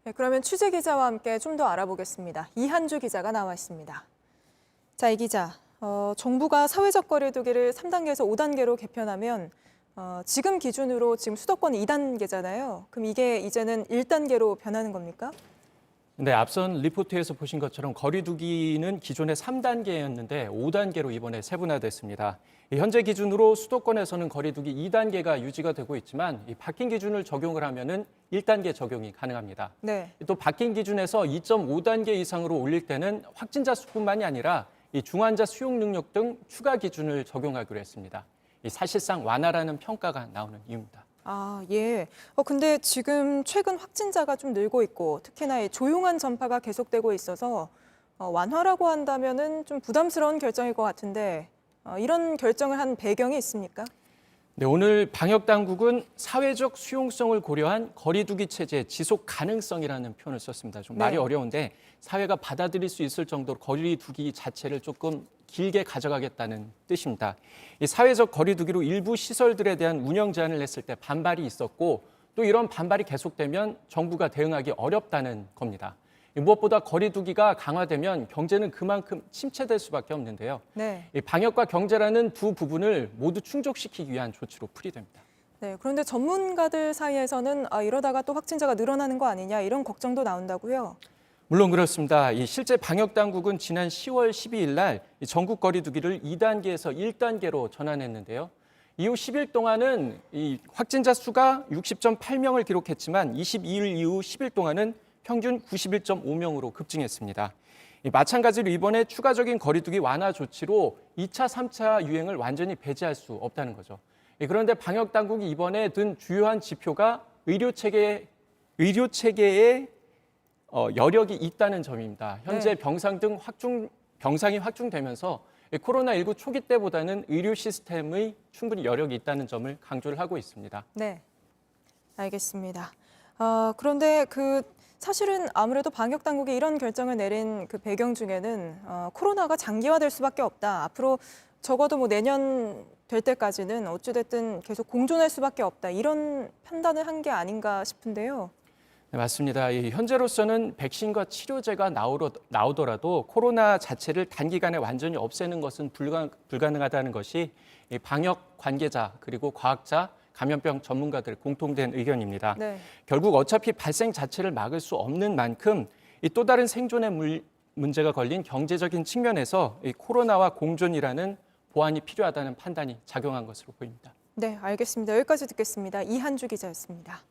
네, 그러면 취재 기자와 함께 좀 더 알아보겠습니다. 이한주 기자가 나와 있습니다. 자, 이 기자, 정부가 사회적 거리 두기를 3단계에서 5단계로 개편하면 지금 기준으로 지금 수도권 2단계잖아요. 그럼 이게 이제는 1단계로 변하는 겁니까? 네, 앞선 리포트에서 보신 것처럼 거리두기는 기존의 3단계였는데 5단계로 이번에 세분화됐습니다. 현재 기준으로 수도권에서는 거리두기 2단계가 유지가 되고 있지만 이 바뀐 기준을 적용을 하면은 1단계 적용이 가능합니다. 네. 또 바뀐 기준에서 2.5단계 이상으로 올릴 때는 확진자 수뿐만이 아니라 이 중환자 수용 능력 등 추가 기준을 적용하기로 했습니다. 사실상 완화라는 평가가 나오는 이유입니다. 아, 예. 근데 지금 최근 확진자가 좀 늘고 있고 특히나 이 조용한 전파가 계속되고 있어서 완화라고 한다면은 좀 부담스러운 결정일 것 같은데 이런 결정을 한 배경이 있습니까? 네, 오늘 방역당국은 사회적 수용성을 고려한 거리두기 체제의 지속 가능성이라는 표현을 썼습니다. 좀 말이 네. 어려운데 사회가 받아들일 수 있을 정도로 거리두기 자체를 조금 길게 가져가겠다는 뜻입니다. 이 사회적 거리두기로 일부 시설들에 대한 운영 제한을 했을 때 반발이 있었고 또 이런 반발이 계속되면 정부가 대응하기 어렵다는 겁니다. 무엇보다 거리두기가 강화되면 경제는 그만큼 침체될 수밖에 없는데요. 네. 이 방역과 경제라는 두 부분을 모두 충족시키기 위한 조치로 풀이됩니다. 네. 그런데 전문가들 사이에서는 이러다가 또 확진자가 늘어나는 거 아니냐 이런 걱정도 나온다고요. 물론 그렇습니다. 이 실제 방역당국은 지난 10월 12일 날 전국 거리두기를 2단계에서 1단계로 전환했는데요. 이후 10일 동안은 이 확진자 수가 60.8명을 기록했지만 22일 이후 10일 동안은 평균 91.5명으로 급증했습니다. 마찬가지로 이번에 추가적인 거리두기 완화 조치로 2차, 3차 유행을 완전히 배제할 수 없다는 거죠. 그런데 방역당국이 이번에 든 주요한 지표가 의료체계에 여력이 있다는 점입니다. 현재 네. 병상이 확충되면서 코로나19 초기 때보다는 의료 시스템의 충분히 여력이 있다는 점을 강조를 하고 있습니다. 네. 알겠습니다. 그런데 사실은 아무래도 방역 당국이 이런 결정을 내린 그 배경 중에는 코로나가 장기화될 수밖에 없다. 앞으로 적어도 뭐 내년 될 때까지는 어찌됐든 계속 공존할 수밖에 없다. 이런 판단을 한 게 아닌가 싶은데요. 네, 맞습니다. 현재로서는 백신과 치료제가 나오더라도 코로나 자체를 단기간에 완전히 없애는 것은 불가능하다는 것이 이 방역 관계자 그리고 과학자, 감염병 전문가들 공통된 의견입니다. 네. 결국 어차피 발생 자체를 막을 수 없는 만큼 이 또 다른 생존의 문제가 걸린 경제적인 측면에서 이 코로나와 공존이라는 보완이 필요하다는 판단이 작용한 것으로 보입니다. 네, 알겠습니다. 여기까지 듣겠습니다. 이한주 기자였습니다.